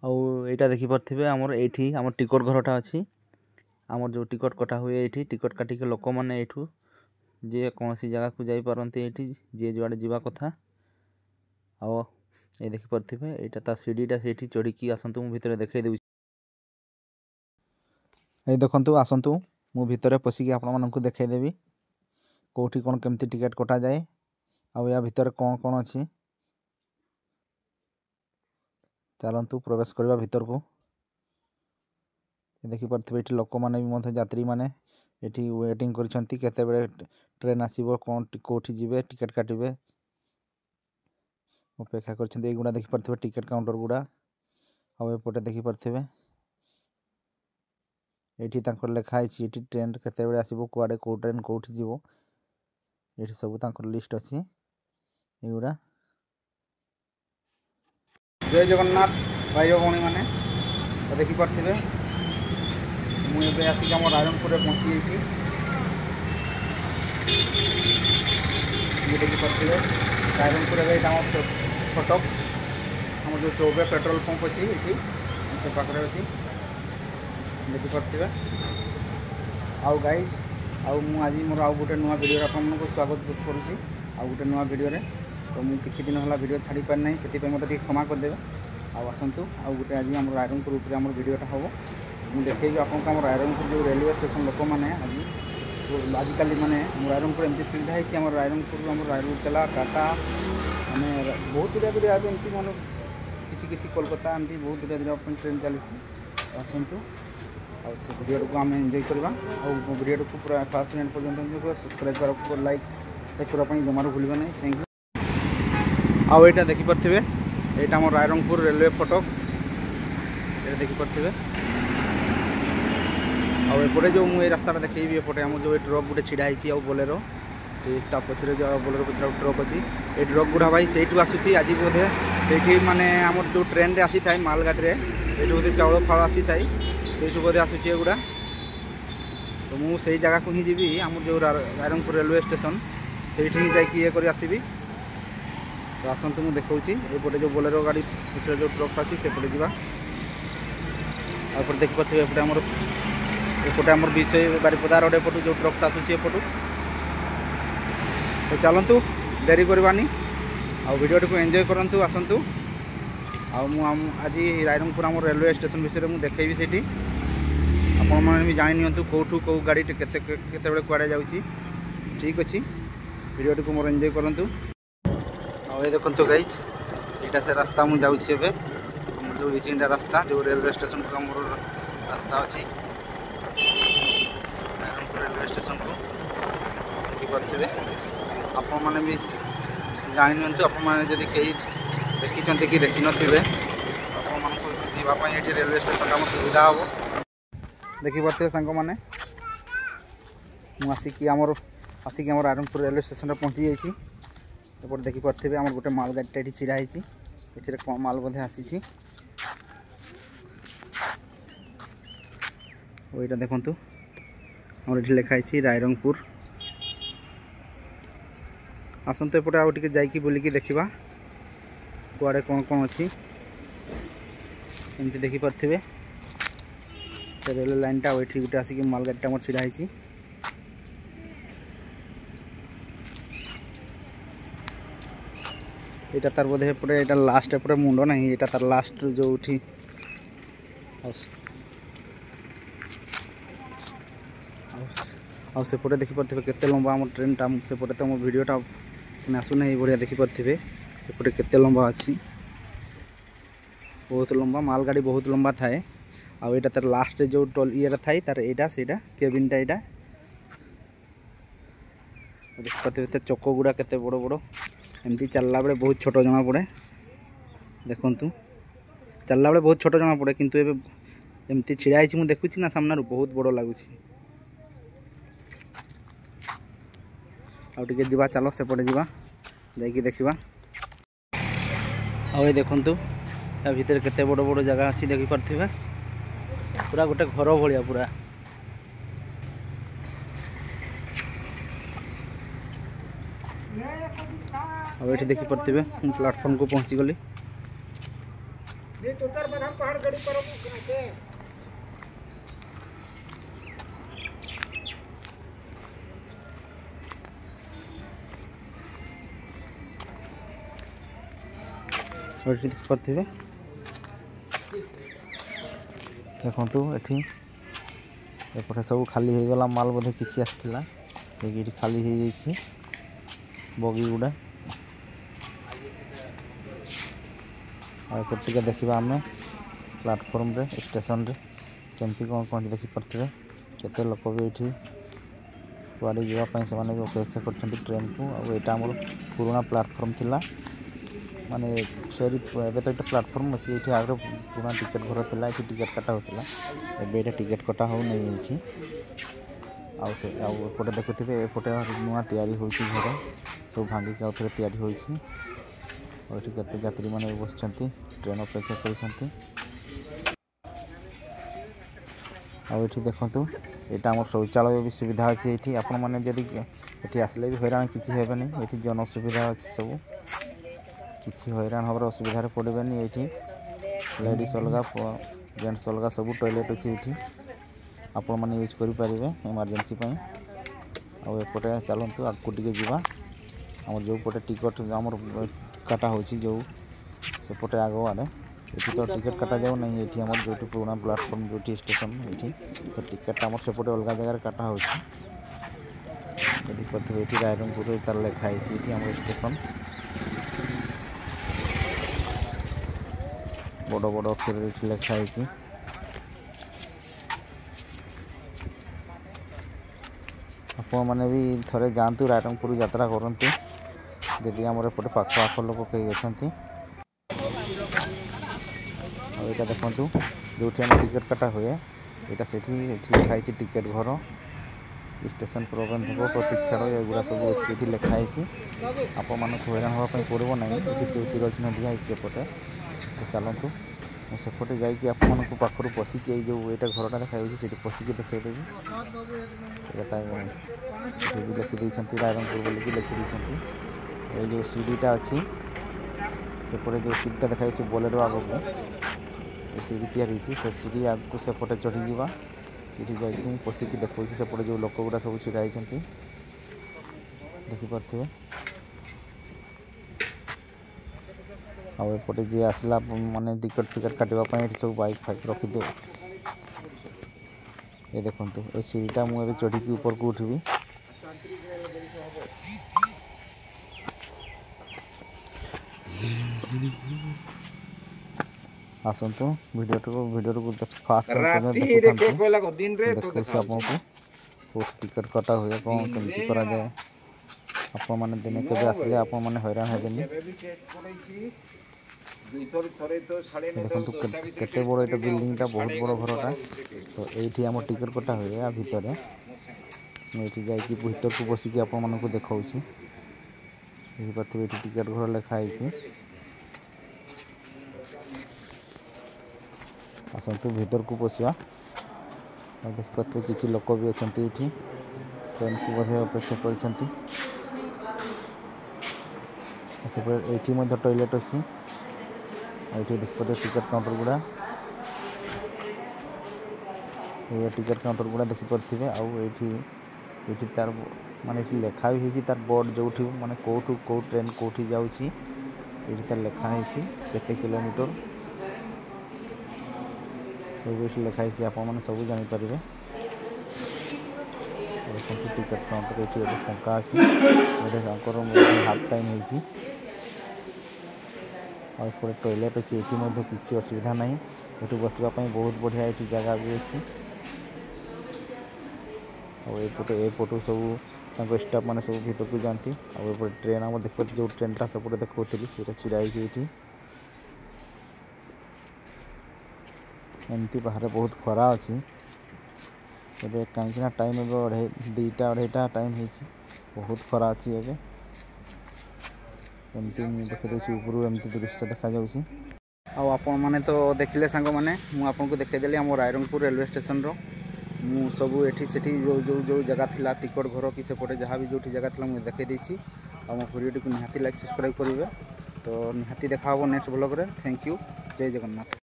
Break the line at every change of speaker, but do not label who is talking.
आईटा देखिपे आमर ये आम टिकट घरटा अच्छी आमर जो टिकट कटा हुए ये टिकट काटिक लोक मैंने यू जे कौन सी जगह को जापारती ये जे जुआड़े जावा कथा आओ ये देखिपे यहाँ सीढ़ीटा से चढ़ी आसतु मु भितर देखई दूँ ये देखु आसतु मु भितर पशिकी आपण मानक देखईदेवी कौटी कौन केमती टिकेट कटा जाए आ या भितर कौन कौन अच्छी चलतु प्रवेश करवा भितर को देखिपे ये लोक मैंने यात्री मैंने ये वेटिंग करते ट्रेन आसो कौन कौटी जी टिकेट काटे अपेक्षा करा देखिपे टिकेट काउंटर गुड़ा आउटे देखिपे ये लिखाई ये ट्रेन केते आसो कुआडे कौ ट्रेन कौटी जीव ये सब लिस्ट अच्छी युड़ा जय जगन्नाथ भाई भौणी मैंने देखिपे मुझे आसिक आम रायरंगपुर पहुँची देखिपे रायरंगपुर फटक आम जो चौबे पेट्रोल पंप अच्छी ये से पाखे अच्छी देखिपे आउ गाइज आज मोर आउ गोटे नुआ वीडियो आपको स्वागत करुँची आउ गोटे नुआ वीडियो तो मुझे किसी दिन है वीडियो छाड़ी पारि ना से मतलब क्षमा करदे आसतु आउ गोटे आज आम रायरंगपुर उपर आम वीडियोटा हम मुझे देखी आपको आम रायरंगपुर जो रेलवे स्टेशन लोक मैंने आजिकल माने रायरंगपुर एमती सुविधा है आम रायरंगपुर आम रायरुरकेला टाटा माने बहुत दूरिया दूरिया एमती मान किसी कोलकाता एमती बहुत दूरिया दूरिया ट्रेन चली आसतु और से वीडियो को आम एंजॉय करवा और वीडियो को पूरा फास्ट मिनट पर्यटन सब्सक्राइब कर लाइक करने जमार भूल ना थैंक यू आउ यहाँ देखिपे यहाँ आम रायरंगपुर रेलवे फटक ये देखिपे आउटे जो मुझे रास्ता देखी एपटे आम जो ट्रक गोटे छिड़ाई बोलेरो से पचर जो बोलेरो पचर ट्रक अच्छी ये ट्रक गुड़ा भाई से आसूसी आज बोधे से माने आम जो ट्रेन रे आसी था मालगाड़ी ये बोधे चाउल फाड़ आसी था से बोधे आसूसी एगुड़ा तो मुझे जगह को ही जी आम जो रायरंगपुर रेलवे स्टेशन से ही कर आसबि तो आसतु मुझे देखी एपटे जो बोलेरो गाड़ी पचर जो ट्रक अच्छी सेपटे जावा देखिपे एपटे आम एपटे आम विषय बारिपदा रोड एपटू जो ट्रकटा आसूसी एपटू तो चलतु देरी करवानी आ वीडियो को एंजॉय करंतु आसतु आज रायरंगपुर आम रेलवे स्टेशन विषय में देखी से आपण मैंने भी जानी नियंतु कौटू कौ गाड़ी केते कुआड़े जाऊँगी ठीक अच्छे वीडियो को मोर एंजॉय करंतु आ देखो गाइज यहाँ से रास्ता मुझे जाऊँगी जो इचिंडा रास्ता जो रेलवे स्टेशन को आम रास्ता अच्छी रायरंगपुर रेलवे स्टेशन को देखिपे आपण मैंने भी जानी नियंतु आपण मैंने जदि कहीं देखी कि देखी नथिबे आपण मानक जीवाई ये रेलवे स्टेशन आम सुविधा हम देखिपे सांग मैंने मुझे आसिक आम रायरंगपुर रेलवे स्टेशन पहुँची जापटे देखिपे आम गोटे माल गाड़ीटा ये छिड़ाई ये कम माल बोधे आसी यहाँ देखु और ये लिखाई रायरंगपुर आसतु एपटे आउ टे जाइए बुलिकी देखा कुआड़े कौन कौन अच्छी एमती देखिपे रेलवे लाइनटा ये गोटे आसिक मालगाड़ीटा मोर छिड़ाई यहाँ तार बोधे एपटे यहाँ लास्ट एपटे मुंड ना यहाँ तार लास्ट जो सेपटे देखिपे केते लंबा आम ट्रेनटा सेपटे तो मो वीडियोटा मैंने आसुना ये बढ़िया देखिपे सेपटे केते लंबा अच्छी बहुत लंबा मालगाड़ी बहुत लंबा थाए आउ यहाँ तार लास्ट जो टोल ये थाए तार यहाँ से केबिनटा यहाँ देखिपे चक गुड़ा केते बड़ बड़ एमती चलला बेले बहुत छोट जना पड़े देखु चलला बेले बहुत छोट जना पड़े किंतु एमती छिड़ाई मुझे देखुची ना सामने बहुत बड़ लगुच आउटे जा चलो सेपटे जा देखा आउ देखु या भितर केते बड़ बड़ जगह अच्छी देखिपे पूरा गोटे घर भाया पूरा ये देखिपे प्लाटफर्म को पहुँची गली ये तुतर बदाम पहाड़ गड़ी पर के देखते देखु एपटे सब खाली हो गला माल बोधे किसी आसला ये खाली हो जाइए बगी गुड़ा आगे देखा आम प्लाटफर्म रे स्टेशन रे केमती कौन पहुँच देखिपे केते लोक भी ये कुआड़े जावाई से भी अपेक्षा कर ट्रेन को आईटा आम पुराना प्लाटफर्म थिला माने फेरी एबे तो प्लाटफर्म अच्छी ये आगे पुराना टिकेट घर था ये टिकेट काटा होता एबे टिकेट कटा हो नहीं ये आउटे देखुए एपटे नुआ तैयारी हो घर सब भांगिक आउ थे तैयारी हो केते यात्री मैंने बस ट्रेन अपेक्षा कर देखु यहाँ आम शौचालय भी सुविधा अच्छी ये आपण मैंने जदि ये आसले भी हैरान किसी हे नहीं ये जन सुविधा अच्छी सब किसी हैरान हबार असुविधा पड़ेनि ये लेडीज अलग जेंट्स अलग सब टॉयलेट अच्छी ये आपण मैंने यूज करेंगे इमरजेंसी आउटे चलतु आगू टे जावा आम जो पटे टिकट आम काटा हो जो सेपटे आग आड़े ये तो टिकेट काटा जाऊ ना ये आम जो पुराना प्लाटफर्म जो स्टेशन ये तो टिकेट आम सेपटे अलग जगह काटा हो रायरंगपुर तार लिखाई ये आम स्टेशन बड़ बड़ अक्षर ये लिखाई आपण मैंने भी थे जातु रायरंगपुर यात्रा करूँ जदि आम एपटे पाख आख लोक कई अच्छा यहाँ देखु जो टिकेट काटा हुए यहाँ से लिखाई टिकेट घर स्टेशन प्रबंधक प्रतीक्षालय एगुड़ा सब अच्छी ये लिखाई आपण मानक हैरान हाँपाई पड़ो ना ये तीर चिन्ह दिखाई एपटे तो चलतु सेपटे जाकि आपको पाखर पशिकी जो यहाँ घरटा देखा से पशिकी देखदेवी लिखिदी रायरंगपुर बोलिकी लिखिदी ये जो सीढ़ीटा अच्छी सेपटे जो सीढ़ीटा देखा बोलेरो आगक सीढ़ी तैयारी से सीढ़ी आगू सेपटे चढ़ी जा सीढ़ी जाकि पशिकी देखा सेपटे जो लोक गुड़ा सब छिड़ा देखिपे आउटे जी आसला माने टिकट फिकट काटापी सब बाइक फाइक रखिदे ये देखु ये सीढ़ीटा मुझे चढ़ी ऊपर को उठबी आसतु वीडियो फास्ट टिकट कटा हुए कौन कमी करा जाए आपण मैंने दिने के आसले आपण मैंने हैरान हेबेनि देखो केते बड़ ये बिल्डिंगटा बहुत बड़ घरटा तो ये आम टिकट कटा हुए या भितर मुझे जाकि भीतर को बसिकी आपण मानक देखा देखिपे ये टिकट घर लिखाई आसतु भीतर को पशिया देखिपे किसी लोक भी अच्छा ये ट्रेन को बोधे अपेक्षा कर टॉयलेट अच्छी ये देखिए टिकट काउंटर गुड़ा ये टिकट काउंटर गुड़ा देखिपे आउट तार माने लेखा भी है तार बोर्ड जो माने कौटू कौ ट्रेन कौटी जाऊँगी ये तार लिखाई केते किलोमीटर सब लिखाई आप सब जापर टिकट काउंटर ये फंका अच्छी हाफ टाइम होती और टॉयलेट अच्छी ये किसी असुविधा ना ये बसवाई बहुत बढ़िया ये जगह भी अच्छी और सब स्टाफ मैंने सब भीतर को जाती और ट्रेन आम देख जो ट्रेनटा सेपटे देखी सीटा छिड़ा ये एमती बाहर बहुत खरा अच्छी एबे कहीं टाइम ए 2टा टाइम हो बहुत खरा अच्छी एबे एमती देखी ऊपर एमती दृश्य देखा आपण मैंने तो देखिले सांग मैंने मुझे देखदेली आम रायरंगपुर रेलवे स्टेशन रो मु सब एठी सेठी जो जगह थिला टिकट घर कि सेपटे जहाँ भी जो जगह थिला मुझे देखई देछि आ मो वीडियो को निहाती लाइक सब्सक्राइब करेंगे तो निहाती देखा नेक्स्ट ब्लॉग रे थैंक यू। ଜୟ ଜଗନ୍ନାଥ।